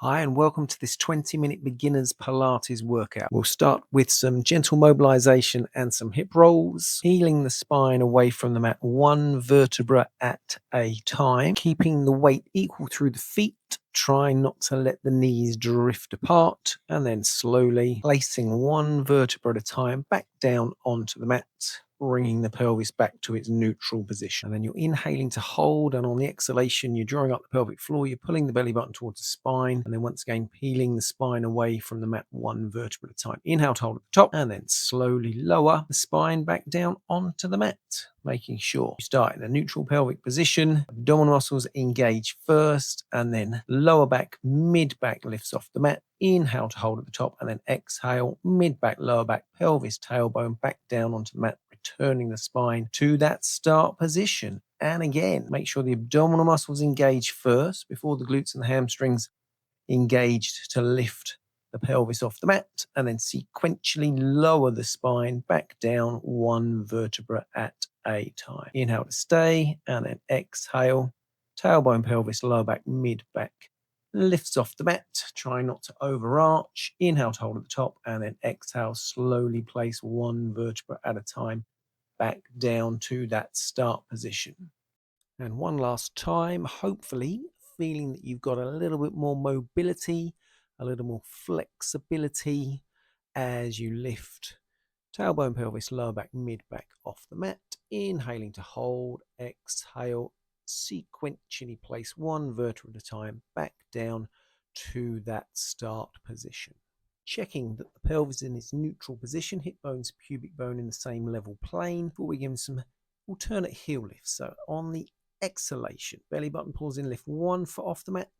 Hi, and welcome to this 20-minute beginners Pilates workout. We'll start with some gentle mobilization and some hip rolls, peeling the spine away from the mat one vertebra at a time, keeping the weight equal through the feet. Try not to let the knees drift apart, and then slowly placing one vertebra at a time back down onto the mat, bringing the pelvis back to its neutral position. And then you're inhaling to hold, and on the exhalation, you're drawing up the pelvic floor, you're pulling the belly button towards the spine, and then once again, peeling the spine away from the mat one vertebra at a time. Inhale to hold at the top, and then slowly lower the spine back down onto the mat, making sure you start in a neutral pelvic position. Abdominal muscles engage first, and then lower back, mid back lifts off the mat. Inhale to hold at the top, and then exhale, mid back, lower back, pelvis, tailbone back down onto the mat, returning the spine to that start position. And again, make sure the abdominal muscles engage first before the glutes and the hamstrings engaged to lift the pelvis off the mat, and then sequentially lower the spine back down one vertebra at a time. Inhale to stay, and then exhale, tailbone, pelvis, lower back, mid back lifts off the mat. Try not to overarch. Inhale to hold at the top, and then exhale, slowly place one vertebra at a time back down to that start position. And one last time, hopefully feeling that you've got a little bit more mobility, a little more flexibility as you lift tailbone, pelvis, lower back, mid back off the mat. Inhaling to hold, exhale, sequentially place one vertebra at a time back down to that start position. Checking that the pelvis is in its neutral position, hip bones, pubic bone in the same level plane, before we give them some alternate heel lifts. So on the exhalation, belly button pulls in, lift one foot off the mat.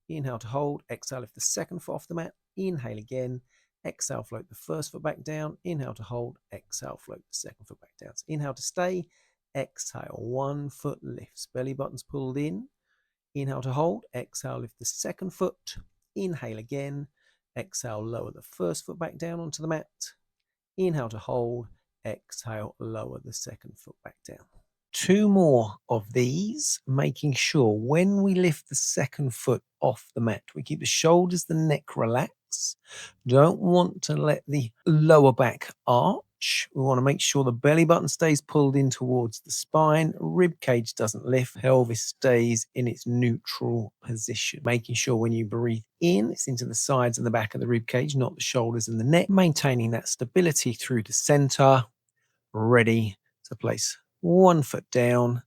Inhale to hold, exhale, lift the second foot off the mat. Inhale again, exhale, float the first foot back down. Inhale to hold, exhale, float the second foot back down. So inhale to stay, exhale, 1 foot lifts, belly buttons pulled in. Inhale to hold, exhale, lift the second foot. Inhale again, exhale, lower the first foot back down onto the mat. Inhale to hold, exhale, lower the second foot back down. 2 more of these, making sure when we lift the second foot off the mat, we keep the shoulders, the neck relaxed. Don't want to let the lower back arch. We want to make sure the belly button stays pulled in towards the spine, rib cage doesn't lift, pelvis stays in its neutral position. Making sure when you breathe in, it's into the sides and the back of the rib cage, not the shoulders and the neck. Maintaining that stability through the center. Ready to place 1 foot down.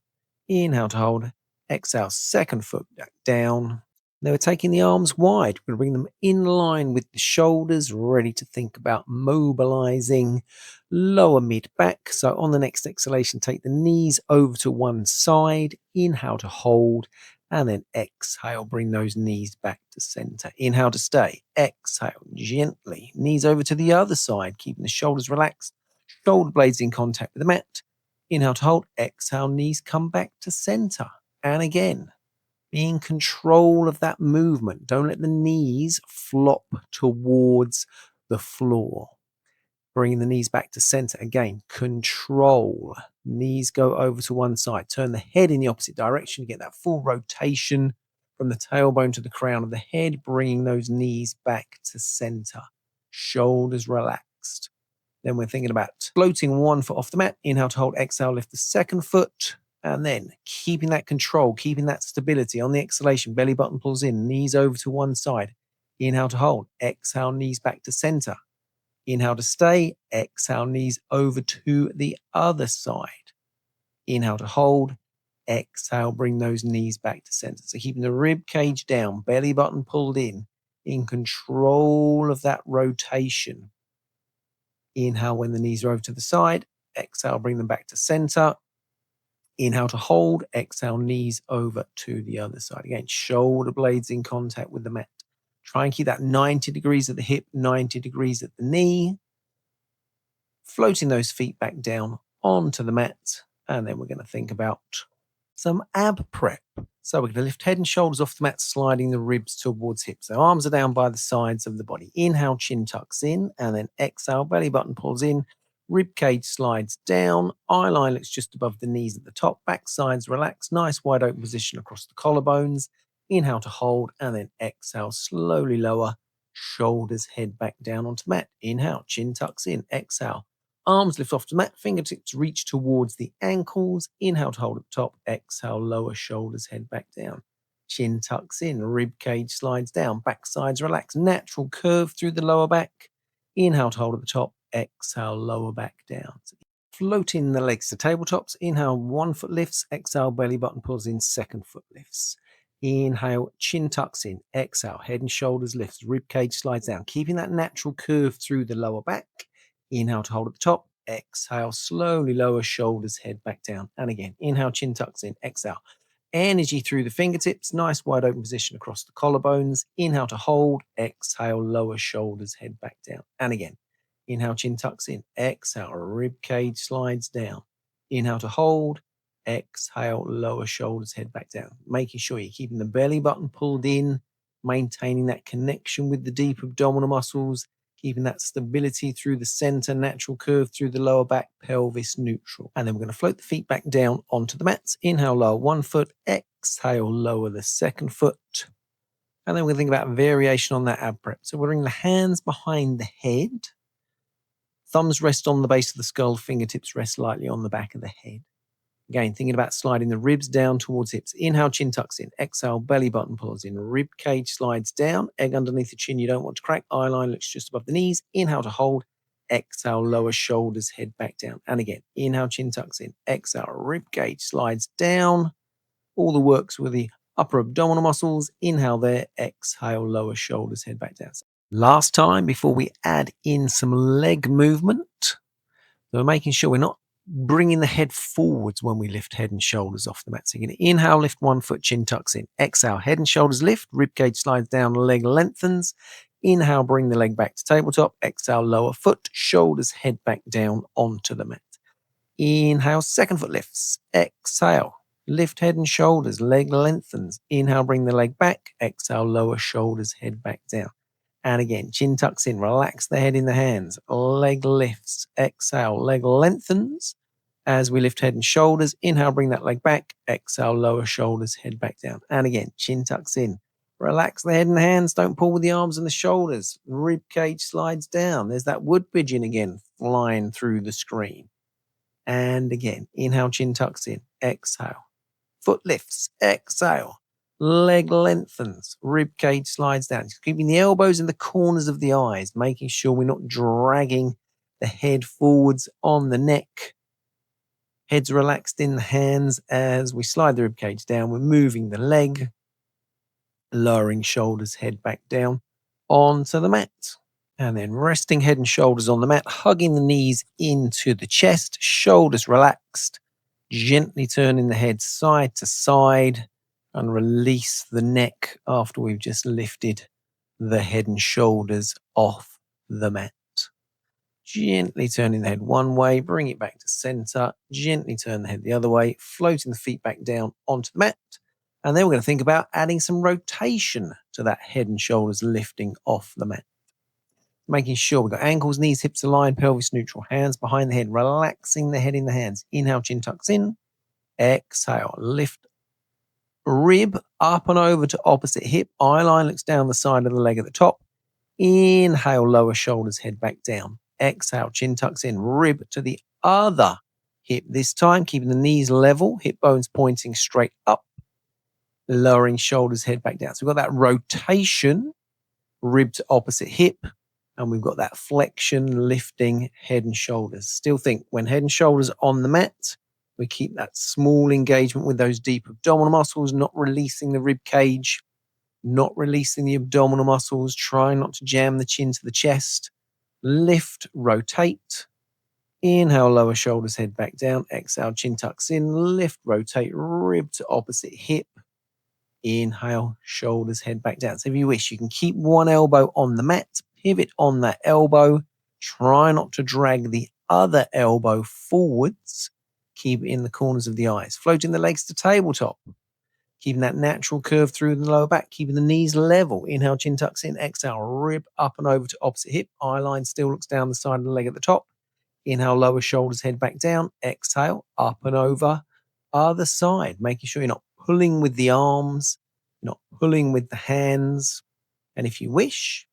Inhale to hold. Exhale, second foot back down. Now we're taking the arms wide. We're going to bring them in line with the shoulders, ready to think about mobilizing lower mid back. So on the next exhalation, take the knees over to one side. Inhale to hold, and then exhale, bring those knees back to center. Inhale to stay. Exhale, gently. Knees over to the other side, keeping the shoulders relaxed. Shoulder blades in contact with the mat. Inhale to hold. Exhale, knees come back to center. And again, be in control of that movement. Don't let the knees flop towards the floor. Bringing the knees back to center. Again, control. Knees go over to one side. Turn the head in the opposite direction. Get that full rotation from the tailbone to the crown of the head, bringing those knees back to center. Shoulders relaxed. Then we're thinking about floating 1 foot off the mat. Inhale to hold, exhale, lift the second foot. And then keeping that control, keeping that stability on the exhalation, belly button pulls in, knees over to one side. Inhale to hold, exhale, knees back to center. Inhale to stay, exhale, knees over to the other side. Inhale to hold, exhale, bring those knees back to center. So keeping the rib cage down, belly button pulled in control of that rotation. Inhale when the knees are over to the side. Exhale, bring them back to center. Inhale to hold. Exhale, knees over to the other side. Again, shoulder blades in contact with the mat. Try and keep that 90 degrees at the hip, 90 degrees at the knee. Floating those feet back down onto the mat. And then we're going to think about some ab prep. So we're going to lift head and shoulders off the mat, sliding the ribs towards hips. So arms are down by the sides of the body. Inhale, chin tucks in, and then exhale, belly button pulls in, rib cage slides down, eye line looks just above the knees at the top, back sides relaxed, nice wide open position across the collarbones. Inhale to hold, and then exhale, slowly lower. Shoulders head back down onto the mat. Inhale, chin tucks in. Exhale, arms lift off the mat. Fingertips reach towards the ankles. Inhale to hold at the top. Exhale, lower shoulders head back down. Chin tucks in. Rib cage slides down. Back sides relax. Natural curve through the lower back. Inhale to hold at the top. Exhale, lower back down. Floating the legs to tabletops. Inhale, 1 foot lifts. Exhale, belly button pulls in. Second foot lifts. Inhale, chin tucks in. Exhale, head and shoulders lifts. Rib cage slides down, keeping that natural curve through the lower back. Inhale to hold at the top. Exhale, slowly lower shoulders, head back down. And again, inhale, chin tucks in. Exhale, energy through the fingertips. Nice wide open position across the collarbones. Inhale to hold. Exhale, lower shoulders, head back down. And again, inhale, chin tucks in. Exhale, rib cage slides down. Inhale to hold. Exhale, lower shoulders, head back down. Making sure you're keeping the belly button pulled in, maintaining that connection with the deep abdominal muscles, keeping that stability through the center, natural curve through the lower back, pelvis neutral. And then we're going to float the feet back down onto the mats. Inhale, lower 1 foot. Exhale, lower the second foot. And then we're going to think about variation on that ab prep. So we're bringing the hands behind the head. Thumbs rest on the base of the skull, fingertips rest lightly on the back of the head. Again, thinking about sliding the ribs down towards hips. Inhale, chin tucks in. Exhale, belly button pulls in. Rib cage slides down. Egg underneath the chin. You don't want to crack. Eye line looks just above the knees. Inhale to hold. Exhale, lower shoulders, head back down. And again, inhale, chin tucks in. Exhale, rib cage slides down. All the works with the upper abdominal muscles. Inhale there. Exhale, lower shoulders, head back down. Last time before we add in some leg movement. So we're making sure we're not bringing the head forwards when we lift head and shoulders off the mat. So you're going to inhale, lift 1 foot, chin tucks in. Exhale, head and shoulders lift, rib cage slides down, leg lengthens. Inhale, bring the leg back to tabletop. Exhale, lower foot, shoulders head back down onto the mat. Inhale, second foot lifts. Exhale, lift head and shoulders, leg lengthens. Inhale, bring the leg back. Exhale, lower shoulders head back down. And again, chin tucks in, relax the head in the hands, leg lifts, exhale, leg lengthens. As we lift head and shoulders, inhale, bring that leg back, exhale, lower shoulders, head back down. And again, chin tucks in, relax the head and the hands, don't pull with the arms and the shoulders. Rib cage slides down. There's that wood pigeon again, flying through the screen. And again, inhale, chin tucks in, exhale, foot lifts, exhale. Leg lengthens, rib cage slides down. Keeping the elbows in the corners of the eyes, making sure we're not dragging the head forwards on the neck. Head's relaxed in the hands as we slide the rib cage down. We're moving the leg, lowering shoulders, head back down onto the mat. And then resting head and shoulders on the mat, hugging the knees into the chest, shoulders relaxed, gently turning the head side to side. And release the neck after we've just lifted the head and shoulders off the mat. Gently turning the head one way, bring it back to center, gently turn the head the other way, floating the feet back down onto the mat. And then we're going to think about adding some rotation to that head and shoulders lifting off the mat. Making sure we've got ankles, knees, hips aligned, pelvis neutral, hands behind the head, relaxing the head in the hands. Inhale, chin tucks in. Exhale, lift rib up and over to opposite hip. Eye line looks down the side of the leg at the top. Inhale, lower shoulders, head back down. Exhale, chin tucks in, rib to the other hip. This time, keeping the knees level, hip bones pointing straight up, lowering shoulders, head back down. So we've got that rotation, rib to opposite hip, and we've got that flexion, lifting head and shoulders. Still think when head and shoulders on the mat, we keep that small engagement with those deep abdominal muscles, not releasing the rib cage, not releasing the abdominal muscles, trying not to jam the chin to the chest. Lift, rotate. Inhale, lower shoulders, head back down. Exhale, chin tucks in. Lift, rotate, rib to opposite hip. Inhale, shoulders, head back down. So if you wish, you can keep one elbow on the mat, pivot on that elbow. Try not to drag the other elbow forwards. Keep it in the corners of the eyes. Floating the legs to tabletop. Keeping that natural curve through the lower back. Keeping the knees level. Inhale, chin tucks in. Exhale, rib up and over to opposite hip. Eye line still looks down the side of the leg at the top. Inhale, lower shoulders, head back down. Exhale, up and over. Other side. Making sure you're not pulling with the arms, not pulling with the hands. And if you wish,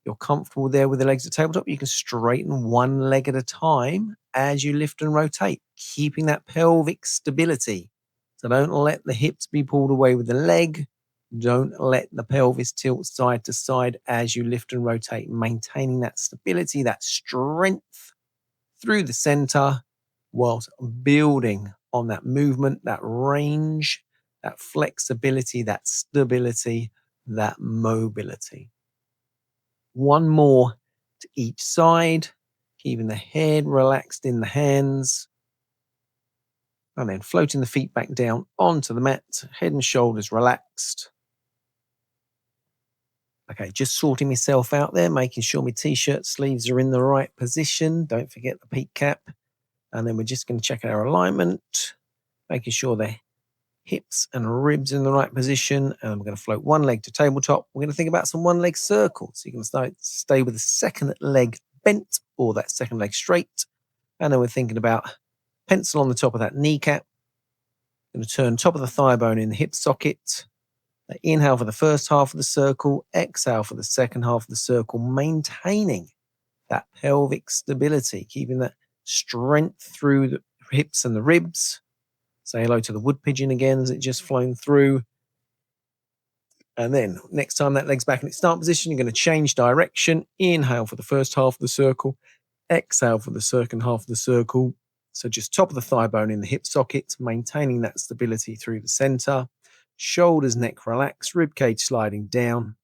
you're comfortable there with the legs at tabletop, you can straighten one leg at a time as you lift and rotate, keeping that pelvic stability. So don't let the hips be pulled away with the leg. Don't let the pelvis tilt side to side as you lift and rotate, maintaining that stability, that strength through the center, whilst building on that movement, that range, that flexibility, that stability, that mobility. One more to each side, keeping the head relaxed in the hands. And then floating the feet back down onto the mat, head and shoulders relaxed. Okay, just sorting myself out there, making sure my t-shirt sleeves are in the right position. Don't forget the peak cap. And then we're just going to check our alignment, making sure the hips and ribs in the right position. And we're going to float one leg to tabletop. We're going to think about some one leg circles. So you can stay with the second leg bent or that second leg straight. And then we're thinking about pencil on the top of that kneecap. Going to turn top of the thigh bone in the hip socket. Inhale for the first half of the circle. Exhale for the second half of the circle, maintaining that pelvic stability, keeping that strength through the hips and the ribs. Say hello to the wood pigeon again as it just flown through. And then next time that leg's back in its start position, you're going to change direction. Inhale for the first half of the circle. Exhale for the second half of the circle. So just top of the thigh bone in the hip socket, maintaining that stability through the center. Shoulders, neck relaxed, rib cage sliding down.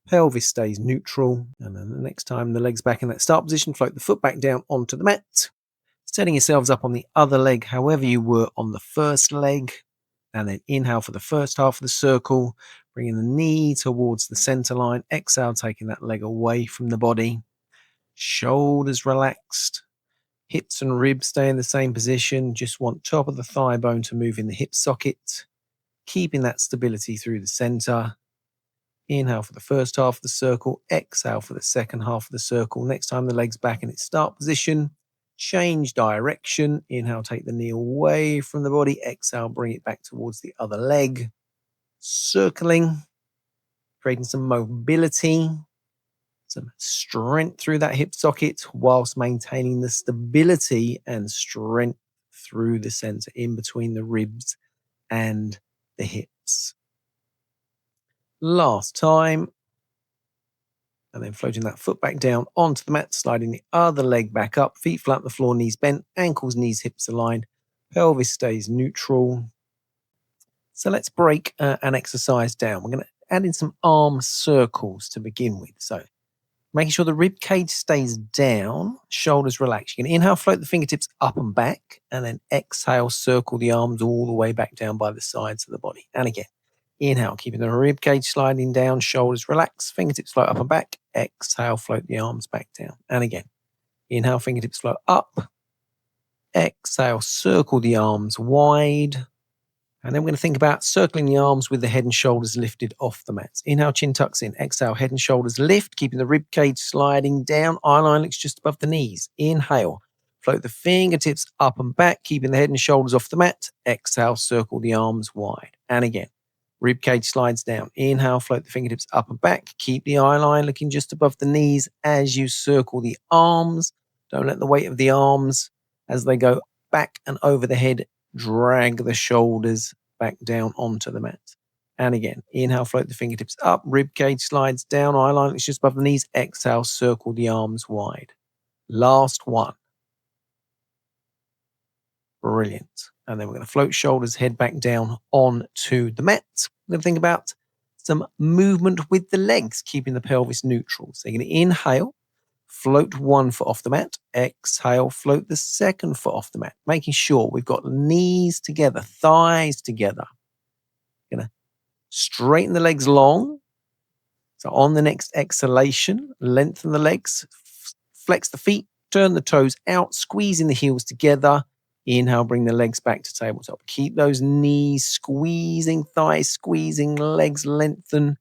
Pelvis stays neutral. And then the next time the leg's back in that start position, float the foot back down onto the mat. Setting yourselves up on the other leg, however you were on the first leg. And then inhale for the first half of the circle, bringing the knee towards the center line. Exhale, taking that leg away from the body. Shoulders relaxed. Hips and ribs stay in the same position. Just want top of the thigh bone to move in the hip socket, keeping that stability through the center. Inhale for the first half of the circle. Exhale for the second half of the circle. Next time the leg's back in its start position, change direction. Inhale, take the knee away from the body. Exhale, bring it back towards the other leg. Circling, creating some mobility, some strength through that hip socket whilst maintaining the stability and strength through the center in between the ribs and the hips. Last time. And then floating that foot back down onto the mat, sliding the other leg back up, feet flat on the floor, knees bent, ankles, knees, hips aligned, pelvis stays neutral. So let's break an exercise down. We're going to add in some arm circles to begin with. So making sure the rib cage stays down, shoulders relax. You can inhale, float the fingertips up and back, and then exhale, circle the arms all the way back down by the sides of the body. And again, inhale, keeping the rib cage sliding down, shoulders relax, fingertips float up and back. Exhale, float the arms back down. And again, inhale, fingertips float up. Exhale, circle the arms wide. And then we're going to think about circling the arms with the head and shoulders lifted off the mat. Inhale, chin tucks in. Exhale, head and shoulders lift, keeping the rib cage sliding down. Eye line looks just above the knees. Inhale, float the fingertips up and back, keeping the head and shoulders off the mat. Exhale, circle the arms wide. And again, rib cage slides down. Inhale, float the fingertips up and back. Keep the eye line looking just above the knees as you circle the arms. Don't let the weight of the arms as they go back and over the head drag the shoulders back down onto the mat. And again, inhale, float the fingertips up. Rib cage slides down. Eye line looks just above the knees. Exhale, circle the arms wide. Last one. Brilliant. And then we're going to float shoulders, head back down onto the mat. We're going to think about some movement with the legs, keeping the pelvis neutral. So you're going to inhale, float one foot off the mat. Exhale, float the second foot off the mat, making sure we've got knees together, thighs together. Going to straighten the legs long. So on the next exhalation, lengthen the legs, flex the feet, turn the toes out, squeezing the heels together. Inhale, bring the legs back to tabletop. Keep those knees squeezing, thighs squeezing, legs lengthen,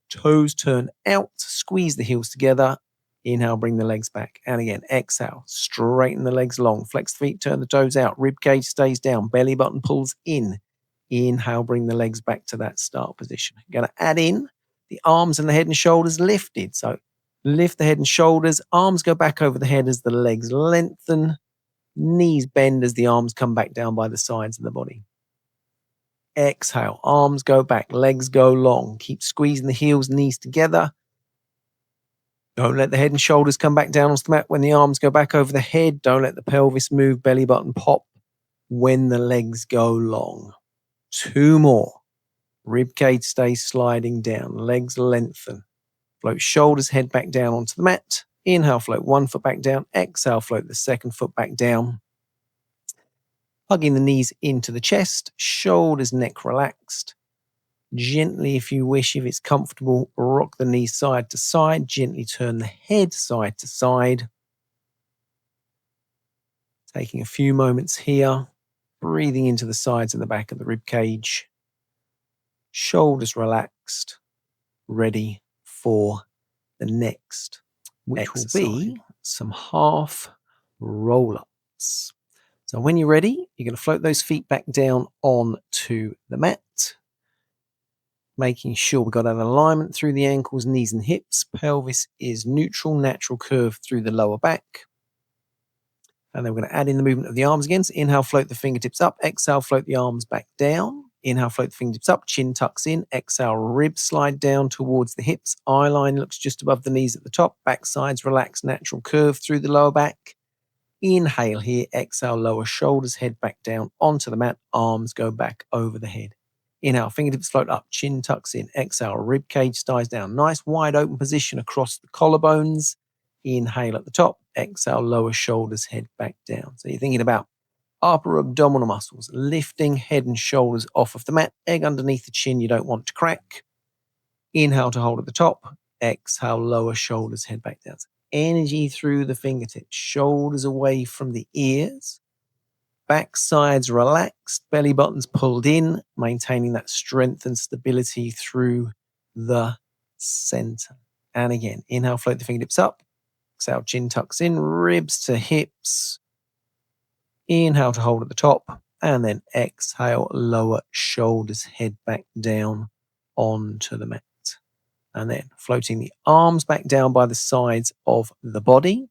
toes turn out, squeeze the heels together. Inhale, bring the legs back. And again, exhale, straighten the legs long, flex the feet, turn the toes out, rib cage stays down, belly button pulls in. Inhale, bring the legs back to that start position. You're going to add in the arms and the head and shoulders lifted. So lift the head and shoulders, arms go back over the head as the legs lengthen, knees bend as the arms come back down by the sides of the body. Exhale, arms go back, legs go long. Keep squeezing the heels, knees together. Don't let the head and shoulders come back down onto the mat when the arms go back over the head. Don't let the pelvis move, belly button pop when the legs go long. 2 more. Rib cage stays sliding down, legs lengthen. Float shoulders, head back down onto the mat. Inhale, float 1 foot back down. Exhale, float the 2nd foot back down. Hugging the knees into the chest, shoulders, neck relaxed. Gently, if you wish, if it's comfortable, rock the knees side to side. Gently turn the head side to side. Taking a few moments here, breathing into the sides and the back of the rib cage. Shoulders relaxed, ready for the next, which will be some half roll-ups. So when you're ready, you're going to float those feet back down onto the mat, making sure we've got an alignment through the ankles, knees and hips. Pelvis is neutral, natural curve through the lower back. And then we're going to add in the movement of the arms again. So inhale, float the fingertips up. Exhale, float the arms back down. Inhale, float the fingertips up. Chin tucks in. Exhale, ribs slide down towards the hips. Eye line looks just above the knees at the top. Back sides relax, natural curve through the lower back. Inhale here. Exhale, lower shoulders, head back down onto the mat. Arms go back over the head. Inhale, fingertips float up. Chin tucks in. Exhale, rib cage dies down. Nice wide open position across the collarbones. Inhale at the top. Exhale, lower shoulders, head back down. So you're thinking about upper abdominal muscles, lifting head and shoulders off of the mat, egg underneath the chin you don't want to crack. Inhale to hold at the top. Exhale, lower shoulders, head back down. So energy through the fingertips, shoulders away from the ears. Back sides relaxed, belly buttons pulled in, maintaining that strength and stability through the center. And again, inhale, float the fingertips up. Exhale, chin tucks in, ribs to hips. Inhale to hold at the top. And then exhale, lower shoulders, head back down onto the mat. And then floating the arms back down by the sides of the body.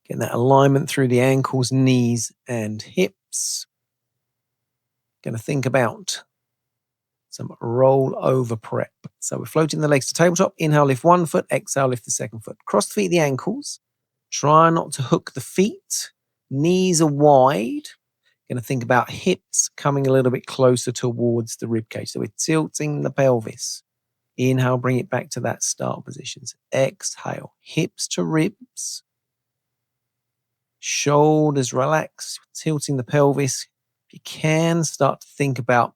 Getting that alignment through the ankles, knees, and hips. Going to think about some roll over prep. So we're floating the legs to tabletop. Inhale, lift 1 foot. Exhale, lift the 2nd foot. Cross the feet, the ankles. Try not to hook the feet. Knees are wide. Going to think about hips coming a little bit closer towards the rib cage. So we're tilting the pelvis. Inhale, bring it back to that start position. So exhale, hips to ribs. Shoulders relax, tilting the pelvis. If you can, start to think about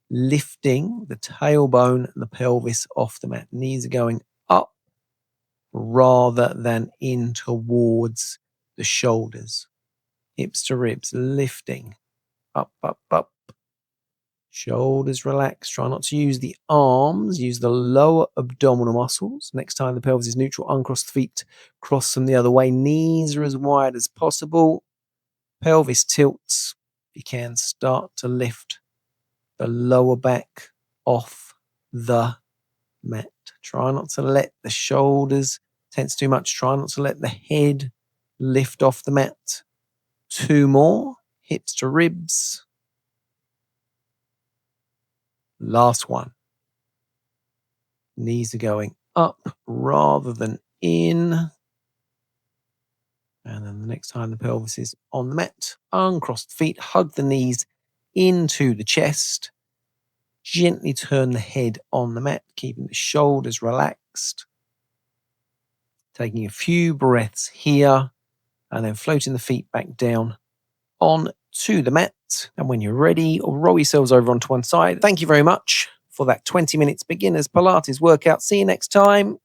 lifting the tailbone and the pelvis off the mat. Knees are going up rather than in towards the shoulders. Hips to ribs, lifting. Up, up, up. Shoulders relax. Try not to use the arms. Use the lower abdominal muscles. Next time the pelvis is neutral, uncross the feet. Cross them the other way. Knees are as wide as possible. Pelvis tilts. You can start to lift the lower back off the mat. Try not to let the shoulders tense too much. Try not to let the head lift off the mat. 2 more. Hips to ribs. Last one. Knees are going up rather than in. And then the next time the pelvis is on the mat, uncross the feet, hug the knees into the chest. Gently turn the head on the mat, keeping the shoulders relaxed. Taking a few breaths here, and then floating the feet back down onto the mat. And when you're ready, roll yourselves over onto one side. Thank you very much for that 20 minutes beginners Pilates workout. See you next time.